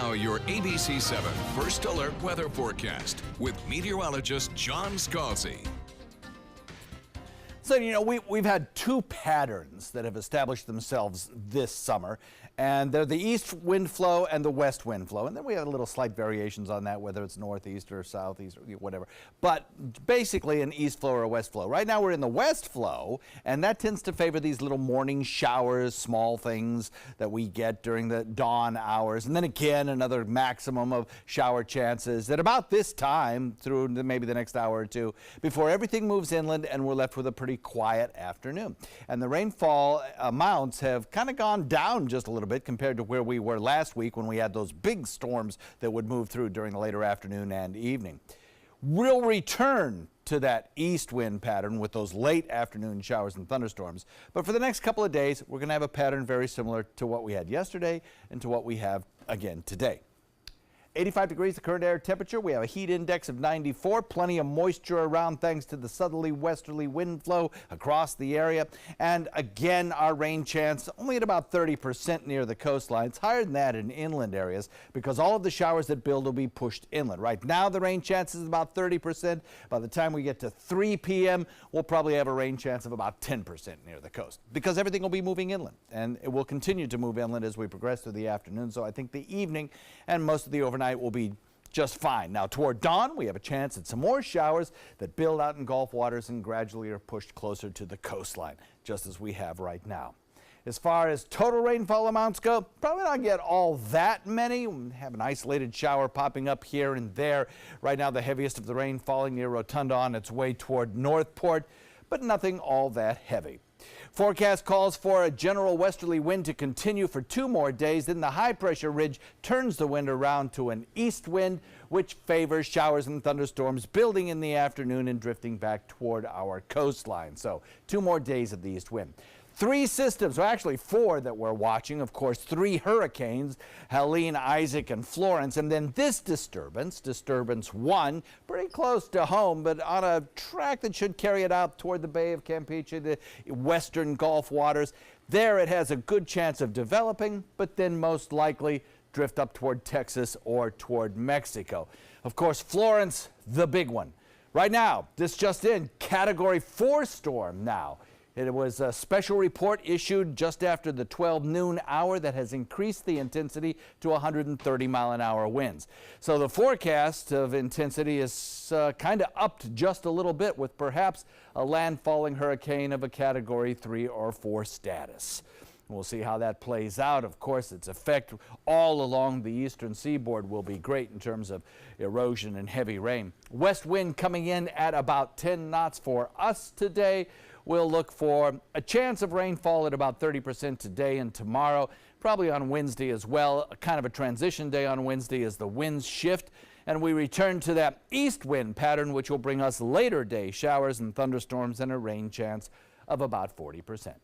Now, your ABC 7 First Alert weather forecast with meteorologist John Scalzi. So, we've had two patterns that have established themselves this summer, and they're the east wind flow and the west wind flow. And then we have little slight variations on that, whether it's northeast or southeast or whatever. But basically an east flow or a west flow. Right now we're in the west flow, and that tends to favor these little morning showers, small things that we get during the dawn hours. And then again, another maximum of shower chances at about this time through maybe the next hour or two before everything moves inland and we're left with a pretty quiet afternoon. And the rainfall amounts have kind of gone down just a little bit compared to where we were last week when we had those big storms that would move through during the later afternoon and evening. We'll return to that east wind pattern with those late afternoon showers and thunderstorms. But for the next couple of days, we're going to have a pattern very similar to what we had yesterday and to what we have again today. 85 degrees the current air temperature. We have a heat index of 94. Plenty of moisture around thanks to the southerly westerly wind flow across the area. And again, our rain chance only at about 30% near the coastline. It's higher than that in inland areas because all of the showers that build will be pushed inland. Right now, the rain chance is about 30%. By the time we get to 3 p.m., we'll probably have a rain chance of about 10% near the coast because everything will be moving inland. And it will continue to move inland as we progress through the afternoon. So I think the evening and most of the overnight will be just fine. Now toward dawn we have a chance at some more showers that build out in Gulf waters and gradually are pushed closer to the coastline, just as we have right now. As far as total rainfall amounts go, probably not get all that many. We have an isolated shower popping up here and there. Right now the heaviest of the rain falling near Rotunda on its way toward Northport, but nothing all that heavy. Forecast calls for a general westerly wind to continue for 2 more days. Then the high pressure ridge turns the wind around to an east wind, which favors showers and thunderstorms building in the afternoon and drifting back toward our coastline. So 2 more days of the east wind. 3 systems, or actually 4 that we're watching. Of course, 3 hurricanes, Helene, Isaac, and Florence. And then this disturbance 1, pretty close to home, but on a track that should carry it out toward the Bay of Campeche, the western Gulf waters. There it has a good chance of developing, but then most likely drift up toward Texas or toward Mexico. Of course, Florence, the big one. Right now, this just in, Category 4 storm now. It was a special report issued just after the 12 noon hour that has increased the intensity to 130-mile-an-hour winds. So the forecast of intensity is kind of upped just a little bit with perhaps a landfalling hurricane of a Category 3 or 4 status. We'll see how that plays out. Of course, its effect all along the eastern seaboard will be great in terms of erosion and heavy rain. West wind coming in at about 10 knots for us today. We'll look for a chance of rainfall at about 30% today and tomorrow, probably on Wednesday as well. Kind of a transition day on Wednesday as the winds shift and we return to that east wind pattern, which will bring us later day showers and thunderstorms and a rain chance of about 40%.